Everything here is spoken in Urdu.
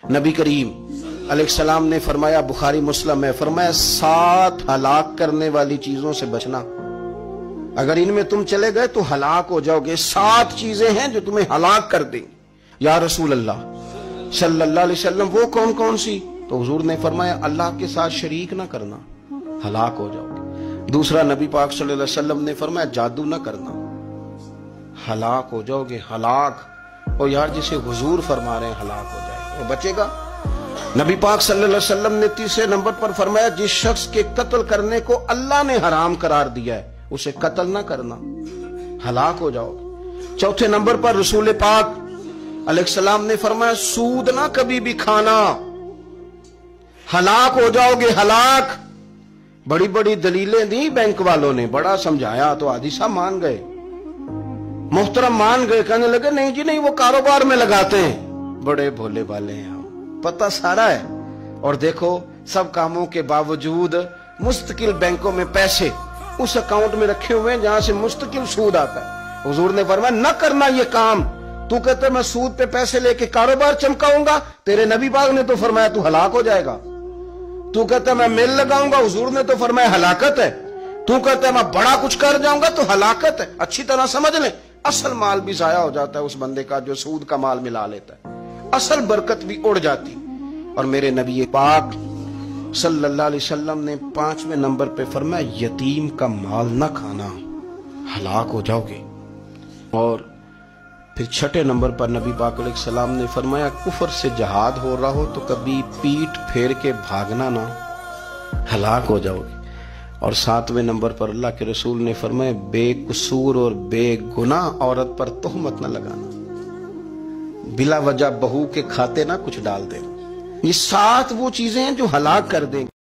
نبی کریم علیہ السلام نے فرمایا، بخاری مسلم ہے، فرمایا 7 ہلاک کرنے والی چیزوں سے بچنا، اگر ان میں تم چلے گئے تو ہلاک ہو جاؤ گے۔ 7 چیزیں ہیں جو تمہیں ہلاک کر دیں۔ یا رسول اللہ صلی اللہ علیہ وسلم وہ کون کون سی؟ تو حضور نے فرمایا اللہ کے ساتھ شریک نہ کرنا، ہلاک ہو جاؤ گے۔ دوسرا نبی پاک صلی اللہ علیہ وسلم نے فرمایا جادو نہ کرنا، ہلاک ہو جاؤ گے، ہلاک۔ اور یار جسے حضور فرما رہے ہیں ہلاک ہو جائے گا، وہ بچے گا؟ نبی پاک صلی اللہ علیہ وسلم نے تیسرے نمبر پر فرمایا جس شخص کے قتل کرنے کو اللہ نے حرام قرار دیا ہے اسے قتل نہ کرنا، ہلاک ہو جاؤ گے۔ چوتھے نمبر پر رسول پاک علیہ السلام نے فرمایا سود نہ کبھی بھی کھانا، ہلاک ہو جاؤ گے، ہلاک۔ بڑی بڑی دلیلیں دی بینک والوں نے، بڑا سمجھایا تو حاجی صاحب مان گئے، محترم مان گئے، کہنے لگے نہیں جی نہیں، وہ کاروبار میں لگاتے ہیں۔ بڑے بھولے والے ہیں ہم، پتہ سارا ہے۔ اور دیکھو سب کاموں کے باوجود مستقل بینکوں میں پیسے اس اکاؤنٹ میں رکھے ہوئے ہیں جہاں سے مستقل سود آتا ہے۔ حضور نے فرمایا نہ کرنا یہ کام۔ تو کہتے میں سود پہ پیسے لے کے کاروبار چمکاؤں گا، تیرے نبی پاک نے تو فرمایا تو ہلاک ہو جائے گا۔ تو کہتا میں میل لگاؤں گا، حضور نے تو فرمایا ہلاکت ہے۔ تو کہتا میں بڑا کچھ کر جاؤں گا تو ہلاکت ہے۔ اچھی طرح سمجھ لیں، اصل مال بھی ضائع ہو جاتا ہے اس بندے کا جو سود کا مال ملا لیتا ہے، اصل برکت بھی اڑ جاتی۔ اور میرے نبی پاک صلی اللہ علیہ وسلم نے 5ویں نمبر پہ فرمایا یتیم کا مال نہ کھانا، ہلاک ہو جاؤ گے۔ اور پھر 6 نمبر پر نبی پاک علیہ السلام نے فرمایا کفر سے جہاد ہو رہا ہو تو کبھی پیٹ پھیر کے بھاگنا نہ، ہلاک ہو جاؤ گے۔ اور 7ویں نمبر پر اللہ کے رسول نے فرمایا بے قصور اور بے گناہ عورت پر تہمت نہ لگانا، بلا وجہ بہو کے کھاتے نہ کچھ ڈال دیں۔ یہ 7 وہ چیزیں ہیں جو ہلاک کر دیں گے۔